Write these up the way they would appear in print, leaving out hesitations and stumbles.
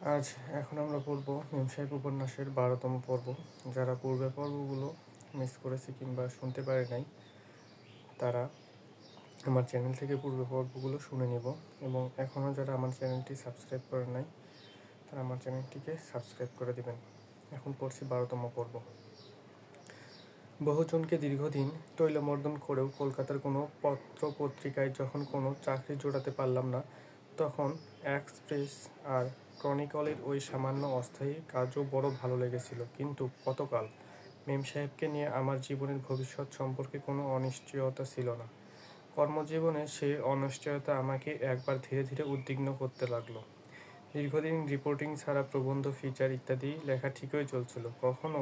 আজ এখন আমরা পড়ব মেম সাহেব উপন্যাসের 12তম পর্ব। যারা পূর্বের পর্বগুলো মিস করেছে কিংবা শুনতে পারে নাই, তারা আমার চ্যানেল থেকে পূর্বের পর্বগুলো শুনে নেব, এবং এখনও যারা আমার চ্যানেলটি সাবস্ক্রাইব করে নাই, তারা আমার চ্যানেলটিকে সাবস্ক্রাইব করে দেবেন। এখন পড়ছি 12তম পর্ব। বহুজনকে দীর্ঘদিন তৈলমর্দন করেও কলকাতার কোনো পত্র পত্রিকায় যখন কোনো চাকরি জোটাতে পারলাম না, তখন এক্সপ্রেস আর ক্রনিকলের ওই সামান্য অস্থায়ী কাজও বড় ভালো লেগেছিল। কিন্তু কতকাল? মেম সাহেবকে নিয়ে আমার জীবনের ভবিষ্যৎ সম্পর্কে কোনো অনিশ্চয়তা ছিল না। কর্মজীবনে সে অনিশ্চয়তা আমাকে একবার ধীরে ধীরে উদ্বিগ্ন করতে লাগলো। দীর্ঘদিন রিপোর্টিং ছাড়া প্রবন্ধ, ফিচার ইত্যাদি লেখা ঠিকই চলছিল। কখনো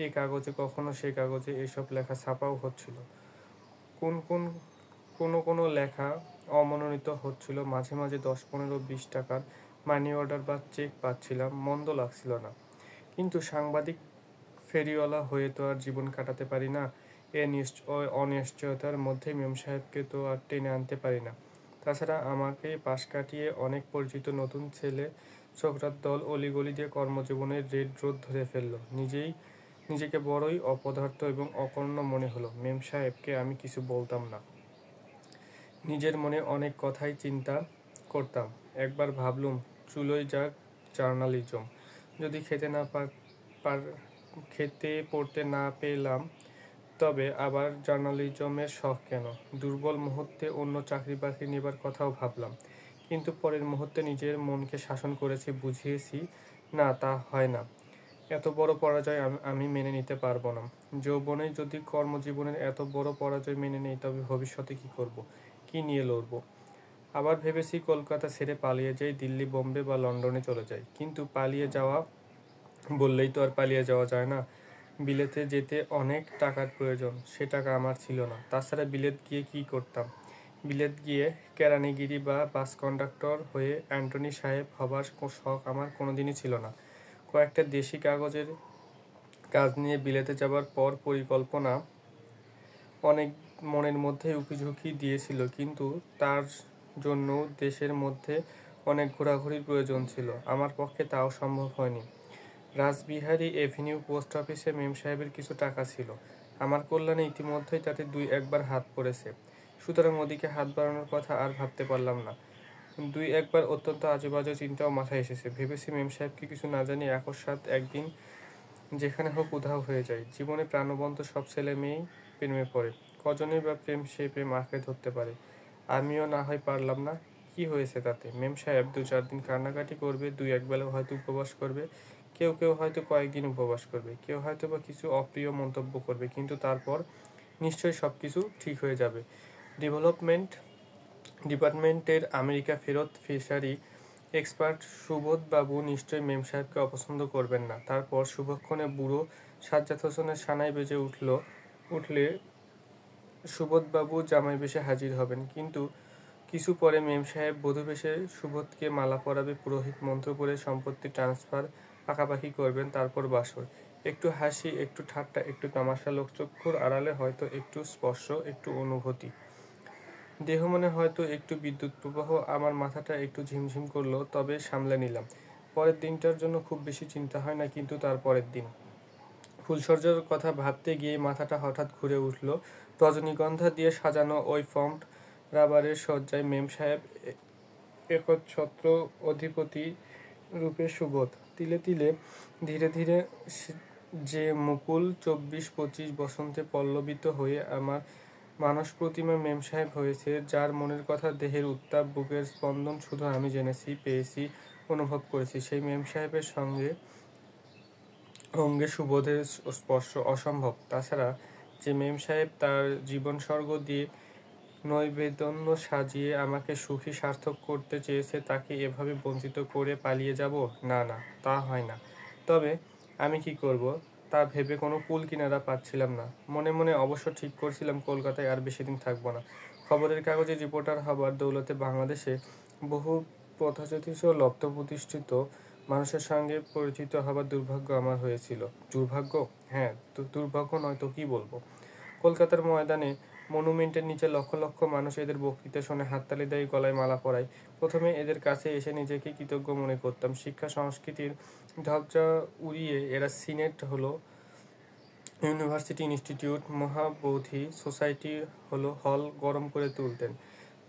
এ কাগজে কখনো সে কাগজে এসব লেখা ছাপাও হচ্ছিল। কোনো লেখা অমনোনীত হচ্ছিল। মাঝে মাঝে 10, 15, 20 টাকার মানি অর্ডার বা চেক পাচ্ছিলাম, মন্দ লাগছিল না। কিন্তু সাংবাদিক ফেরিওয়ালা হয়ে তো আর জীবন কাটাতে পারি না। এ অনিশ্চয়তার মধ্যে মেম সাহেবকে তো আর টেনে আনতে পারি না। তাছাড়া আমাকে পাশ কাটিয়ে অনেক পরিচিত নতুন ছেলে ছোকরার দল অলিগলি দিয়ে কর্মজীবনের রেড রোদ ধরে ফেলল। নিজেকে বড়ই অপদার্থ এবং অকর্ণ মনে হলো। মেম সাহেবকে আমি কিছু বলতাম না। নিজের মনে অনেক কথাই চিন্তা করতাম। একবার ভাবলুম, চুলোয় যাক জার্নালিজম। যদি খেতে পড়তে না পেলাম, তবে আবার জার্নালিজমের শখ কেন? দুর্বল মুহূর্তে অন্য চাকরি বাকরি নেবার কথাও ভাবলাম। কিন্তু পরের মুহূর্তে নিজের মনকে শাসন করেছি, বুঝিয়েছি না, তা হয় না। এত বড় পরাজয় আমি মেনে নিতে পারবো না। যৌবনেই যদি কর্মজীবনের এত বড় পরাজয় মেনে নেই, তবে ভবিষ্যতে কী করব, কী নিয়ে লড়ব? আবার ভেবেছি কলকাতা ছেড়ে পালিয়ে যাই, দিল্লি, বোম্বে বা লন্ডনে চলে যাই। কিন্তু পালিয়ে যাওয়া বললেই তো আর পালিয়ে যাওয়া যায় না। বিলেতে যেতে অনেক টাকার প্রয়োজন, সে টাকা আমার ছিল না। তাছাড়া বিলেত গিয়ে কী করতাম? বিলেত গিয়ে কেরানিগিরি বা বাস কন্ডাক্টর হয়ে অ্যান্টনি সাহেব হবার শখ আমার কোনোদিনই ছিল না। কয়েকটা দেশি কাগজের কাজ নিয়ে বিলেতে যাবার পর পরিকল্পনা অনেক মনের মধ্যে উকিঝুঁকি দিয়েছিল, কিন্তু তার জন্য দেশের মধ্যে অনেক ঘোরাঘুরির প্রয়োজন ছিল। আমার পক্ষে তাও সম্ভব হয়নি। রাসবিহারী এভিনিউ পোস্ট অফিসে মেম সাহেবের কিছু টাকা ছিল। আমার কল্যাণে ইতিমধ্যেই তাতে 2-1 বার হাত পড়েছে। সুতরাং ওদিকে হাত বাড়ানোর কথা আর ভাবতে পারলাম না। 2-1 বার অত্যন্ত আজেবাজে চিন্তাও মাথায় এসেছে। ভেবেছি মেম সাহেবকে কিছু না জানি অকস্মাৎ একদিন যেখানে হোক উধাও হয়ে যায়। জীবনে প্রাণবন্ত সব ছেলে মেয়েই প্রেমে পড়ে। কজনই বা সে প্রেম আঁকড়ে ধরতে পারে। আমিও না হয় পারলাম না। কি হয়েছে তাতে? মেম সাহেব 2-4 দিন কান্নাকাটি করবে, 2-1 বেলা হয়তো উপবাস করবে, কেউ হয়তো কয়েকদিন উপবাস করবে, কেউ হয়তো বা কিছু অপ্রিয় মন্তব্য করবে, কিন্তু তারপর নিশ্চয়ই সব কিছু ঠিক হয়ে যাবে। ডেভেলপমেন্ট ডিপার্টমেন্টের আমেরিকা ফেরত ফিশারি এক্সপার্ট সুবোধবাবু নিশ্চয়ই মেম সাহেবকে অপছন্দ করবেন না। তারপর শুভক্ষণে বুড়ো সাজ্জাদ হোসেনের সানাই বেজে উঠলে সুবোধবাবু জামাই বেশে হাজির হবেন। কিন্তু কিছু পরে মেম সাহেব বধূ বেশে সুবোধকে মালা পরাবে, পুরোহিত মন্ত্র পড়ে সম্পত্তি ট্রান্সফার পাকাপাকি করবেন, তারপর বাসর। একটু হাসি, একটু ঠাট্টা, একটু তামাশা, লোকচক্ষুর আড়ালে হয়তো একটু স্পর্শ, একটু অনুভূতি, দেহ মনে হয়তো একটু বিদ্যুৎ প্রবাহ। আমার মাথাটা একটু ঝিমঝিম করলো, তবে সামলে নিলাম। পরের দিনটার জন্য খুব বেশি চিন্তা হয় না, কিন্তু তার পরের দিন ফুলসজ্জার কথা ভাবতে গিয়ে মাথাটা হঠাৎ ঘুরে উঠল। রজনীগন্ধা দিয়ে সাজানো ওই ফর্মড রাবারের সজ্জায় মেম সাহেব একচ্ছত্র অধিপতি রূপে সুবোধ। তিলে তিলে ধীরে ধীরে যে মুকুল 24-25 বসন্তে পল্লবিত হয়ে আমার মানস প্রতিমা মেম সাহেব হয়েছে, যার মনের কথা, দেহের উত্তাপ, বুকের স্পন্দন শুধু আমি জেনেছি, পেয়েছি, অনুভব করেছি, সেই মেম সাহেবের অঙ্গে সুবোধের স্পর্শ অসম্ভব। তাছাড়া যে মেম সাহেব তার জীবনস্বর্গ দিয়ে নৈবেদন্য সাজিয়ে আমাকে সুখী সার্থক করতে চেয়েছে, তাকে এভাবে বঞ্চিত করে পালিয়ে যাব? না, তা হয় না। তবে আমি কি করব, তা ভেবে কোনো কুল কিনারা পাচ্ছিলাম না। মনে মনে অবশ্য ঠিক করছিলাম কলকাতায় আর বেশি দিন থাকবো না। খবরের কাগজে রিপোর্টার হবার দৌলতে বাংলাদেশে বহু প্রথাজ্যোতিষ ও লব্ধ প্রতিষ্ঠিত মানুষের সঙ্গে পরিচিত হবার দুর্ভাগ্য আমার হয়েছিল। দুর্ভাগ্য? হ্যাঁ, দুর্ভাগ্য নয় তো কি বলবো। কলকাতার ময়দানে মনুমেন্টের নিচে লক্ষ লক্ষ মানুষ এদের বক্তৃতা শুনে হাততালি দেয়, গলায় মালা পরায়। প্রথমে এদের কাছে এসে নিজেকে কৃতজ্ঞ মনে করতাম। শিক্ষা সংস্কৃতির ধ্বজা উড়িয়ে এরা সিনেট হলো, ইউনিভার্সিটি, ইনস্টিটিউট, মহাবোধি সোসাইটি হল গরম করে তুলতেন,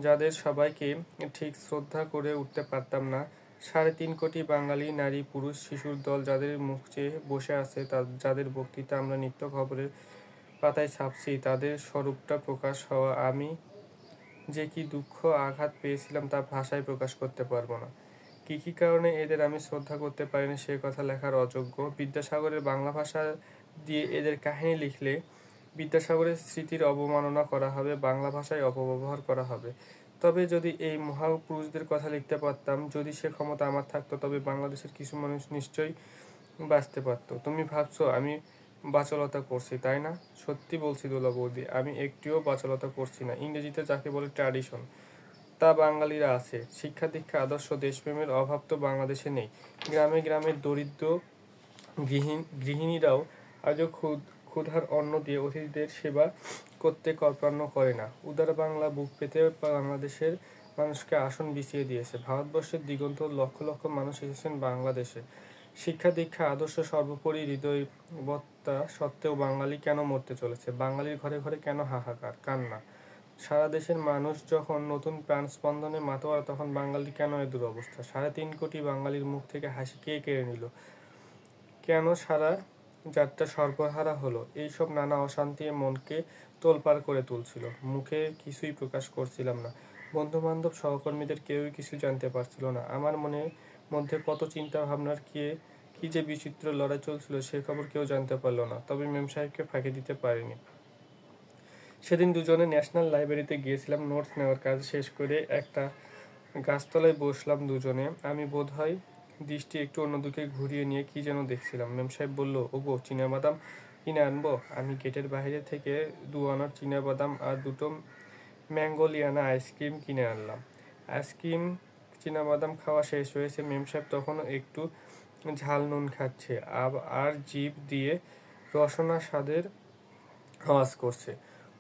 যাদের সবাইকে ঠিক শ্রদ্ধা করে উঠতে পারতাম না। ৩.৫ কোটি বাঙালি নারী পুরুষ শিশুর দল যাদের মুখ চেয়ে বসে আছে, যাদের বক্তৃতা আমরা নিত্য খবরের পাতায় ছাপছি, তাদের স্বরূপটা প্রকাশ হওয়া। আমি যে কি দুঃখ আঘাত পেয়েছিলাম তা ভাষায় প্রকাশ করতে পারবো না। কি কারণে এদের আমি শ্রদ্ধা করতে পারিনি সে কথা লেখার অযোগ্য। বিদ্যাসাগরের বাংলা ভাষা দিয়ে এদের কাহিনী লিখলে বিদ্যাসাগরের স্মৃতির অবমাননা করা হবে, বাংলা ভাষায় অপব্যবহার করা হবে। তবে যদি এই মহাপুরুষদের কথা লিখতে পারতাম, যদি সে ক্ষমতা আমার থাকতো, তবে বাংলাদেশের কিছু মানুষ নিশ্চয়ই বাঁচতে পারতো। তুমি ভাবছো আমি বাচালতা করছি, তাই না? সত্যি বলছি দোলা বৌদি, আমি একটুও বাচালতা করছি না। ইংরেজিতে যাকে বলে ট্র্যাডিশন, তা বাঙালিরা আছে। শিক্ষা দীক্ষা আদর্শ দেশপ্রেমের অভাব তো বাংলাদেশে নেই। গ্রামে গ্রামে দরিদ্র গৃহিণীরাও আজও ক্ষুধার অন্ন দিয়ে অতিথিদের সেবা করতে কর্পণ্য করে না। উদার বাংলা বুক পেতে বাংলাদেশের মানুষকে আসন বিছিয়ে দিয়েছে। ভারতবর্ষের দিগন্ত লক্ষ লক্ষ মানুষ এসেছেন বাংলাদেশে। শিক্ষা দীক্ষা আদর্শ সর্বোপরি হৃদয়বত্তা সত্ত্বেও বাঙালি কেন মরতে চলেছে? বাঙালির ঘরে ঘরে কেন হাহাকার, কান্না? সারা দেশের মানুষ যখন নতুন প্রাণ স্পন্দনে মাতোয়ারা, তখন বাঙালি কেন এ দুরবস্থা? ৩.৫ কোটি বাঙালির মুখ থেকে হাসি কে কেড়ে নিল? কেন সারা যাত্রা সর্বহারা হলো? এইসব নানা অশান্তি মনকে তোলপাড় করে তুলছিল। মুখে কিছুই প্রকাশ করছিলাম না। বন্ধু বান্ধব সহকর্মীদের কেউই কিছু জানতে পারছিল না। আমার মনের মধ্যে কত চিন্তা ভাবনার কি যে বিচিত্র লড়াই চলছিল সে খবর কেউ জানতে পারল না। তবে মেম সাহেবকে ফাঁকি দিতে পারিনি। সেদিন দুজনে ন্যাশনাল লাইব্রেরিতে গিয়েছিলাম নোটস নেওয়ার কাজ শেষ করে। একটা গাছতলায় বসলাম দুজনে। আমি বোধহয় দৃষ্টি একটু অন্যদিকে ঘুরিয়ে নিয়ে কি যেন দেখছিলাম। মেম সাহেব বলল, ওগো চীনাবাদাম কিনে আনবো? আমি গেটের বাইরে থেকে 2 আনার চীনাবাদাম আর 2টো ম্যাঙ্গোলিয়ানা আইসক্রিম কিনে আনলাম। আইসক্রিম চীনাবাদাম খাওয়া শেষ হয়েছে। মেম সাহেব তখনও একটু ঝাল নুন খাচ্ছে আর জিভ দিয়ে রসনা স্বাদের আওয়াজ করছে।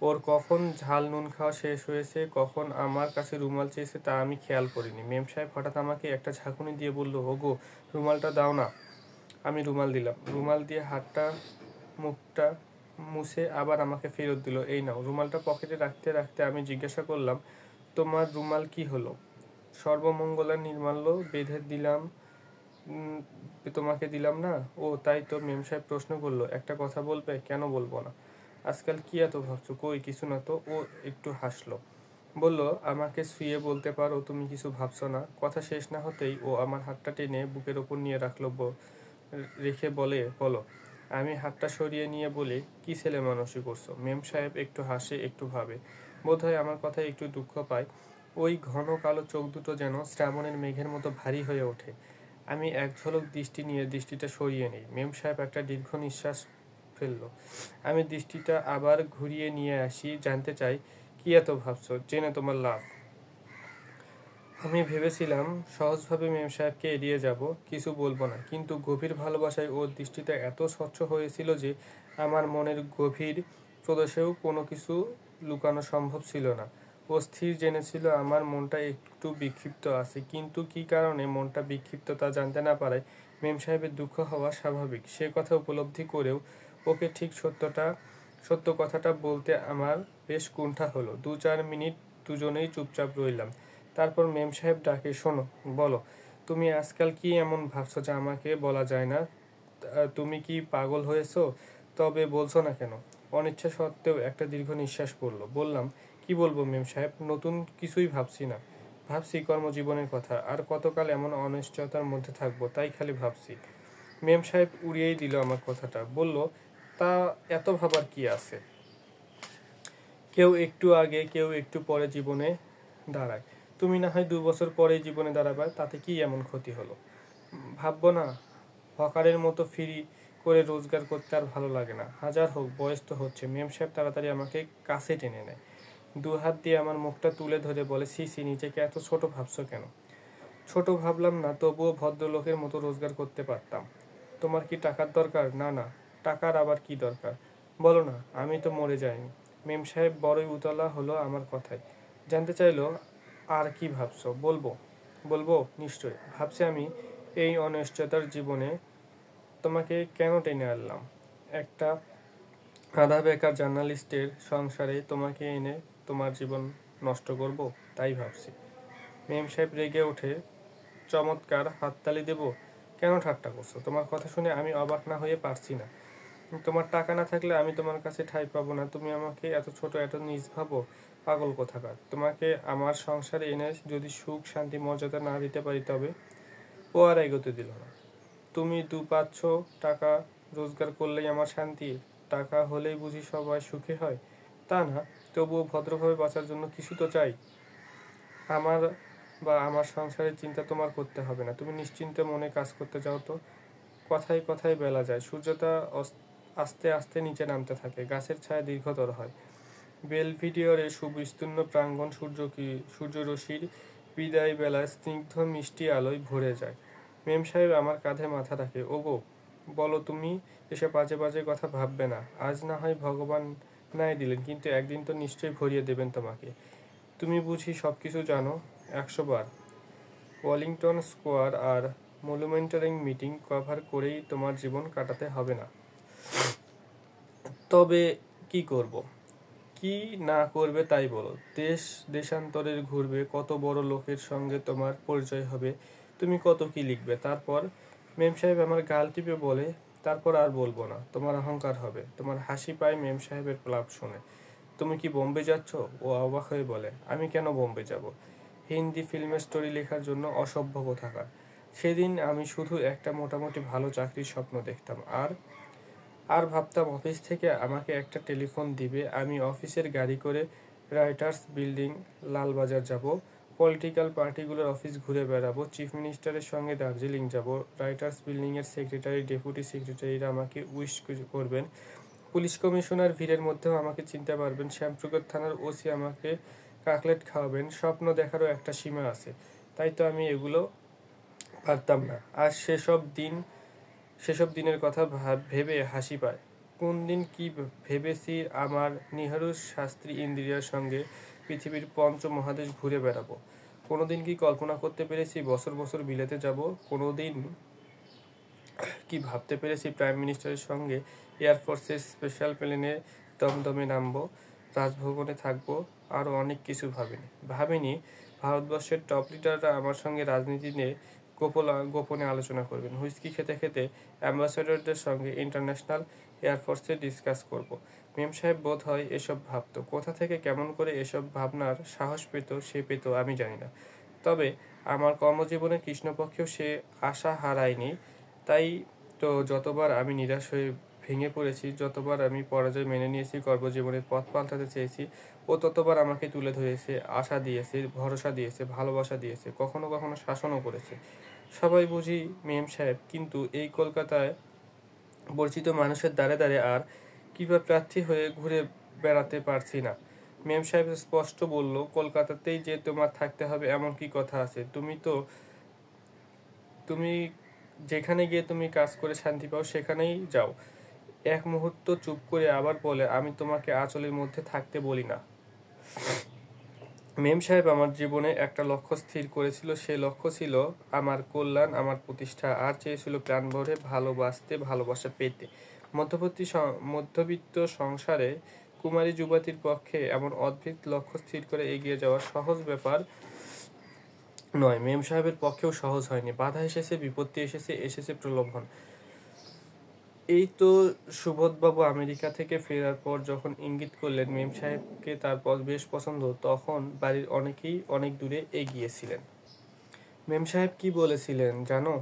ওর কখন ঝাল নুন খাওয়া শেষ হয়েছে, কখন আমার কাছে রুমাল চেয়েছে তা আমি খেয়াল করিনি। মেম সাহেব হঠাৎ আমাকে একটা ঝাঁকুনি দিয়ে বলল, ওগো রুমালটা দাও না। আমি রুমাল দিলাম। রুমাল দিয়ে হাতটা মুখটা মুছে আবার আমাকে ফেরত দিল। এই নাও। রুমালটা পকেটে রাখতে রাখতে আমি জিজ্ঞাসা করলাম, তোমার রুমাল কি হলো? সর্বমঙ্গলার নির্মাল্য বেঁধে দিলাম, তোমাকে দিলাম না। ও তাই তো? মেম সাহেব প্রশ্ন করলো, একটা কথা বলবে? কেন বলবো না? আজকাল কি এত ভাবছো? কই কিছু না তো। ও একটু হাসলো, বলল, আমাকে শুয়ে বলতে পারো তুমি কিছু ভাবছো না? কথা শেষ না হতেই ও আমার হাতটা টেনে বুকের ওপর নিয়ে রেখে বলো। আমি হাতটা সরিয়ে নিয়ে বলি, কি ছেলে মানুষই করছো? মেম সাহেব একটু হাসে, একটু ভাবে, বোধহয় আমার কথায় একটু দুঃখ পায়। ওই ঘন কালো চোখ দুটো যেন শ্রাবণের মেঘের মতো ভারী হয়ে ওঠে। আমি এক ঝলক দৃষ্টি নিয়ে দৃষ্টিটা সরিয়ে নিই। মেম সাহেব একটা দীর্ঘ নিঃশ্বাস ফেলল। আমি দৃষ্টিটা আবার ঘুরিয়ে নিয়ে আসি। জানতে চাই, কি এত ভাবছো? জেনে তোমার লাভ। আমি ভেবেছিলাম সহজভাবে মেম সাহেবকে এড়িয়ে যাব, কিছু বলবো না, কিন্তু গভীর ভালোবাসায় ওর দৃষ্টিটা এত স্বচ্ছ হয়েছিল যে আমার মনের গভীর প্রদেশেও কোনো কিছু লুকানো সম্ভব ছিল না। ও স্থির জেনেছিল আমার মনটা একটু বিক্ষিপ্ত আছে, কিন্তু কি কারণে মনটা বিক্ষিপ্ত তা জানতে না পারায় মেম সাহেবের দুঃখ হওয়া স্বাভাবিক। সে কথা উপলব্ধি করেও ওকে ঠিক সত্য কথাটা বলতে আমার বেশ কুণ্ঠা হলো। 2-4 মিনিট দুজনেই চুপচাপ রইলাম। তারপর মেম সাহেব ডাকে, শোনো, বলো, তুমি আজকাল কি এমন ভাবছো যা আমাকে বলা যায় না? তুমি কি পাগল হয়েছো? তবে বলছো না কেন? অনিচ্ছা সত্ত্বেও একটা দীর্ঘ নিঃশ্বাস পড়ল। বললাম, কি বলবো মেম সাহেব, নতুন কিছুই ভাবছি না। ভাবছি কর্মজীবনের কথা। আর কতকাল এমন অনিশ্চয়তার মধ্যে থাকবো, তাই খালি ভাবছি। মেম সাহেব উড়িয়েই দিল আমার কথাটা। বলল, তা এত ভাবার কি আছে? কেউ একটু আগে কেউ একটু পরে জীবনে দাঁড়ায়। তুমি না হয় 2 বছর পরেই জীবনে দাঁড়াবে, তাতে কি এমন ক্ষতি হলো? ভাববো না? হকারের মতো ফ্রি করে রোজগার করতে আর ভালো লাগে না। হাজার হোক, বয়স তো হচ্ছে। মেম সাহেব তাড়াতাড়ি আমাকে কাছে টেনে নেয়, 2 হাত দিয়ে আমার মুখটা তুলে ধরে বলে, সি নিজেকে এত ছোট ভাবছো কেন? ছোট ভাবলাম না, তবুও ভদ্রলোকের মতো রোজগার করতে পারতাম। তোমার কি টাকার দরকার? না, টাকার আবার কি দরকার? বলো না, আমি তো মরে যাইনি। মেম সাহেব বড়ই উতলা হলো আমার কথায়। জানতে চাইলো, আর কি ভাবছো? বলবো নিশ্চয়। ভাবছি আমি এই অনিশ্চয়তার জীবনে তোমাকে কেন টেনে আনলাম। একটা আধা বেকার জার্নালিস্টের সংসারে তোমাকে এনে তোমার জীবন নষ্ট করব, তাই ভাবছি। মেম সাহেব রেগে ওঠে। চমৎকার, হাততালি দেব। কেন ঠাট্টা করছো? তোমার কথা শুনে আমি অবাক না হয়ে পারছি না। তোমার টাকা না থাকলে আমি তোমার কাছে ঠাঁই পাবো না। তুমি আমাকে এত ছোট, এত নিজ ভাবো? পাগল কোথাকার। তোমাকে আমার সংসারে এনে যদি সুখ, শান্তি, মর্যাদা না দিতে পারি, তবে ও আর এগোতে দিল না। তুমি 2-500 টাকা রোজগার করলেই আমার শান্তি? টাকা হলেই বুঝি সবাই সুখী হয়? তা না, তবুও ভদ্রভাবে বাঁচার জন্য কিছু তো চাই। আমার আমার সংসারের চিন্তা তোমার করতে হবে না। তুমি নিশ্চিন্তে মনে কাজ করতে যাও তো। কথায় কথায় বেলা যায়। সূর্যটা আস্তে আস্তে নিচে নামতে থাকে। গাছের ছায়া দীর্ঘতর হয়। বেলভিডিয়রের সুবিস্তীর্ণ প্রাঙ্গণ সূর্যরশ্মির বিদায় বেলায় স্নিগ্ধ মিষ্টি আলোয় ভরে যায়। মেম সাহেব আমার কাঁধে মাথা রাখে। ওগো, বলো, তুমি এসব বাজে বাজে কথা ভাববে না। আজ না হয় ভগবান নাই দিলেন, কিন্তু একদিন তো নিশ্চয়ই ভরিয়ে দেবেন তোমাকে। তুমি বুঝি সব কিছু জানো? 100 বার। ওয়েলিংটন স্কোয়ার আর মনুমেন্টারিং মিটিং কভার করেই তোমার জীবন কাটাতে হবে না। তবে কি করব? কি না করবে তাই বলো। দেশান্তরের ঘুরবে, কত বড় লোকের সঙ্গে তোমার পরিচয় হবে, তুমি কত কি লিখবে। তারপর? মেম সাহেব আমার গাল টিপে বলে, তারপর আর বলবো না। তোমার অহংকার হবে। তোমার হাসি পায় মেম সাহেবের প্লাব শুনে। তুমি কি বোম্বে যাচ্ছ? ও অবাক হয়ে বলে, আমি কেন বোম্বে যাব? হিন্দি ফিল্মের স্টোরি লেখার জন্য? অসভ্য কোথাকার। সেদিন আমি শুধু একটা মোটামুটি ভালো চাকরির স্বপ্ন দেখতাম। আর ভাবতাম অফিস থেকে আমাকে একটা টেলিফোন দিবে, আমি অফিসের গাড়ি করে রাইটার্স বিল্ডিং, লালবাজার যাব, পলিটিক্যাল পার্টিগুলোর অফিস ঘুরে বেড়াবো, চিফ মিনিস্টারের সঙ্গে দার্জিলিং যাব, রাইটার্স বিল্ডিংয়ের সেক্রেটারি, ডেপুটি সেক্রেটারিরা আমাকে উইশ করবেন, পুলিশ কমিশনার ভিড়ের মধ্যেও আমাকে চিনতে পারবেন, শ্যামপুকুর থানার ওসি আমাকে কাকলেট খাওয়াবেন। স্বপ্ন দেখারও একটা সীমা আছে। তাই তো আমি এগুলো পারতাম না। আর সেসব দিনের কথা ভেবে হাসি পায়। কোন দিন কি ভেবেছি আমার নিহারু শাস্ত্রী ইন্দিরার সঙ্গে পৃথিবীর পঞ্চমহাদেশ ঘুরে বেড়াবো। কোনোদিন কি কল্পনা করতে পেরেছি বছর বছর বিলেতে যাব? কোনোদিন কি ভাবতে পেরেছি প্রাইম মিনিস্টারের সঙ্গে এয়ারফোর্সের স্পেশাল প্লেনে দমদমে নামবো, রাজভবনে থাকবো? আরও অনেক কিছু ভাবিনি ভারতবর্ষের টপ লিডাররা আমার সঙ্গে রাজনীতি নিয়ে গোপনে আলোচনা করবেন। হুইস্কি খেতে খেতে অ্যাম্বাসেডরদের সঙ্গে ইন্টারন্যাশনাল এয়ারফোর্সে ডিসকাস করব। মেম সাহেব বোধ হয় এসব ভাবতো। কোথা থেকে কেমন করে এসব ভাবনার সাহস পেত আমি জানি না। তবে আমার কর্মজীবনে কৃষ্ণপক্ষেও সে আশা হারায়নি। তাই তো যতবার আমি নিরাশ হয়ে ভেঙে পড়েছি, যতবার আমি পরাজয় মেনে নিয়েছি, কর্মজীবনের পথ পাল্টাতে চেয়েছি, ও ততবার আমাকে তুলে ধরেছে, আশা দিয়েছে, ভরসা দিয়েছে, ভালোবাসা দিয়েছে, কখনো কখনো শাসনও করেছে। সবাই বুঝি মেম সাহেব, কিন্তু এই কলকাতায় পরিচিত মানুষের দ্বারে দ্বারে আর কিংবা প্রার্থী হয়ে ঘুরে বেড়াতে পারছি না। মেম সাহেব স্পষ্ট বলল, কলকাতাতেই যে তোমার থাকতে হবে এমন কি কথা আছে? তুমি যেখানে গিয়ে তুমি কাজ করে শান্তি পাও সেখানেই যাও। এক মুহূর্ত চুপ করে আবার বলে, আমি তোমাকে আঁচলের মধ্যে থাকতে বলি না। মেম সাহেব আমার জীবনে একটা লক্ষ্য স্থির করেছিল। সে লক্ষ্য ছিল আমার কল্যাণ, আমার প্রতিষ্ঠা। আর চেয়েছিল প্রাণ ভরে ভালোবাসতে, ভালোবাসা পেতে। মধ্যবিত্ত সংসারে কুমারী যুবতীর পক্ষে এমন অদ্ভুত লক্ষ্য স্থির করে এগিয়ে যাওয়া সহজ ব্যাপার নয়। মেম সাহেবের পক্ষেও সহজ হয়নি। বাধা এসেছে, বিপত্তি এসেছে প্রলোভন। এই তো সুবোধবাবু আমেরিকা থেকে ফেরার পর যখন ইঙ্গিত করলেন মেম সাহেবকে তার বেশ পছন্দ, তখন বাড়ির অনেকেই অনেক দূরে এগিয়েছিলেন। মেম সাহেব কি বলেছিলেন জানো?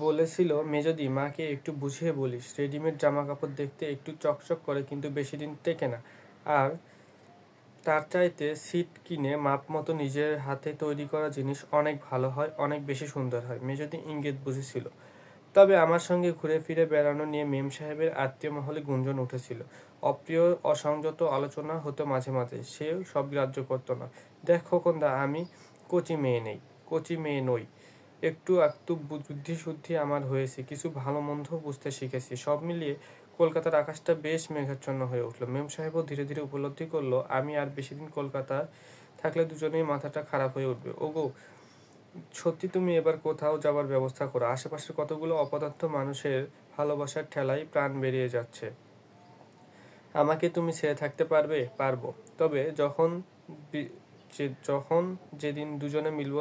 বলেছিল, মেজদি, মাকে একটু বুঝিয়ে বলিস, রেডিমেড জামা কাপড় দেখতে একটু চকচক করে, কিন্তু বেশি দিন টেকে না। আর তার চাইতে সিট কিনে মাপ মতো নিজের হাতে তৈরি করা জিনিস অনেক ভালো হয়, অনেক বেশি সুন্দর হয়। মেজদি ইঙ্গিত বুঝেছিল। তবে আমার সঙ্গে ঘুরে ফিরে বেড়ানো নিয়ে মেম সাহেবের আত্মীয় মহলে গুঞ্জন উঠেছিল। অপ্রিয় অসংযত আলোচনা হতো মাঝে মাঝে। সে সব গ্রাহ্য করতো না। দেখ খোকনদা, আমি কচি মেয়ে নই। একটু একটু বুদ্ধি শুদ্ধি আমার হয়েছে, কিছু ভালো মন্দ বুঝতে শিখেছি। সব মিলিয়ে কলকাতার আকাশটা বেশ মেঘাচ্ছন্ন হয়ে উঠল। মেম সাহেবও ধীরে ধীরে উপলব্ধি করলো আমি আর বেশি দিন কলকাতা থাকলে দুজনেই মাথাটা খারাপ হয়ে উঠবে। ওগো, সত্যি তুমি এবার কোথাও যাবার ব্যবস্থা করো। আশেপাশের কতগুলো অপদার্থ মানুষের ভালোবাসার ঠেলাই প্রাণ বেরিয়ে যাচ্ছে। আমাকে তুমি ছেড়ে থাকতে পারবে? পারবো। তবে যখন যেদিন দুজনে মিলব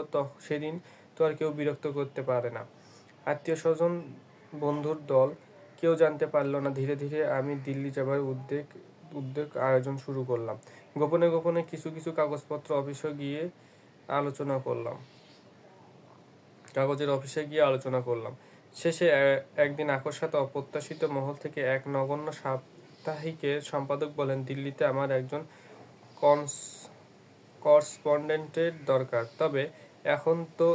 সেদিন তো আর কেউ বিরক্ত করতে পারে না। আত্মীয় স্বজন, বন্ধুর দল কেউ জানতে পারলো না। ধীরে ধীরে আমি দিল্লি যাবার উদ্যোগ আয়োজন শুরু করলাম। গোপনে গোপনে কিছু কিছু কাগজপত্র কাগজের অফিসে গিয়ে আলোচনা করলাম। শেষে একদিন আকস্মাত অপ্রত্যাশিত মহল থেকে এক নগণ্য সাপ্তাহিকের সম্পাদক বলেন, দিল্লিতে আমার একজন করসপন্ডেন্টের দরকার। তবে এখন তো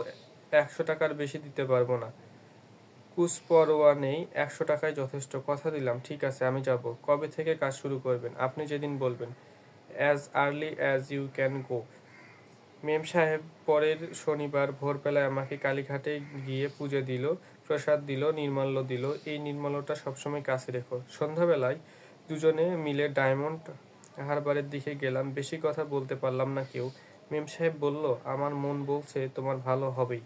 100 টাকার বেশি দিতে পারবো না। কুচপরোয়া নেই, 100 টাকায় যথেষ্ট। কথা দিলাম। ঠিক আছে, আমি যাব। কবে থেকে কাজ শুরু করবেন? আপনি যেদিন বলবেন। As early as you can go. মেম সাহেব পরের শনিবার ভোরবেলায় আমাকে কালীঘাটে গিয়ে পুজো দিল, প্রসাদ দিল, নির্মাল্য দিল। এই নির্মাল্যটা সবসময় কাছে রেখো। সন্ধ্যাবেলায় দুজনে মিলে ডায়মন্ড হারবারের দিকে গেলাম। বেশি কথা বলতে পারলাম না কেউ। মেম সাহেব বলল, আমার মন বলছে তোমার ভালো হবেই।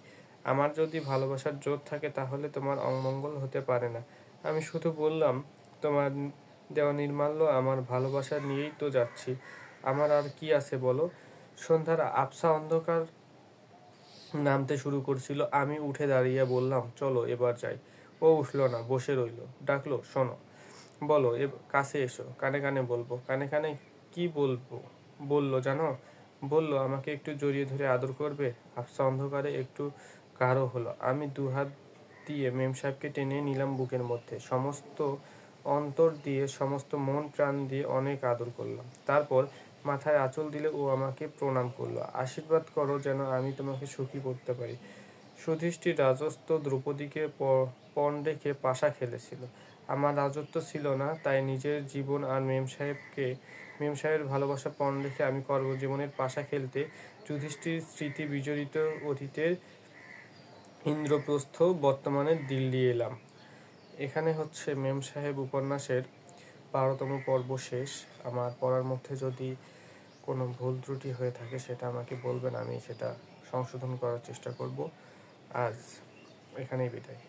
আমার যদি ভালোবাসার জোর থাকে তাহলে তোমার অমঙ্গল হতে পারে না। আমি শুধু বললাম, তোমার দেওয়া নির্মাল্য আমার ভালোবাসা নিয়েই তো যাচ্ছি। আমার আর কি আছে বলো? সন্ধ্যার আবছা অন্ধকার নামতে শুরু করছিল। আমি উঠে দাঁড়িয়ে বললাম, চলো এবার যাই। ও উঠল না, বসে রইল। ডাকলো, শোনো। বলো, কাছে এসো। কানে কানে বলবো। কানে কানে কি বলবো? বললো জানো, বললো আমাকে একটু জড়িয়ে ধরে আদর করবে। আবছা অন্ধকারে একটু গাঢ় হলো। আমি দুহাত দিয়ে মেম সাহেবকে টেনে নিলাম বুকের মধ্যে। সমস্ত অন্তর দিয়ে, সমস্ত মন প্রাণ দিয়ে অনেক আদর করলাম। তারপর মাথায় আঁচল দিলে ও আমাকে প্রণাম করলো। আশীর্বাদ করো যেন আমি তোমাকে সুখী করতে পারি। সুধিষ্ঠির রাজত্ব দ্রৌপদীকে পণ রেখে পাশা খেলেছিল। আমার রাজত্ব ছিল না, তাই নিজের জীবন আর মেম সাহেবের ভালোবাসা পণ রেখে আমি কর্মজীবনের পাশা খেলতে যুধিষ্ঠির স্মৃতি বিজড়িত অতীতের ইন্দ্রপ্রস্থ, বর্তমানে দিল্লি এলাম। এখানে হচ্ছে মেম সাহেব উপন্যাসের 12তম পর্ব শেষ। আমার পড়ার মধ্যে যদি কোনো ভুল ত্রুটি হয়ে থাকে সেটা আমাকে বলবেন, আমি সেটা সংশোধন করার চেষ্টা করব। আজ এখানেই বিদায়।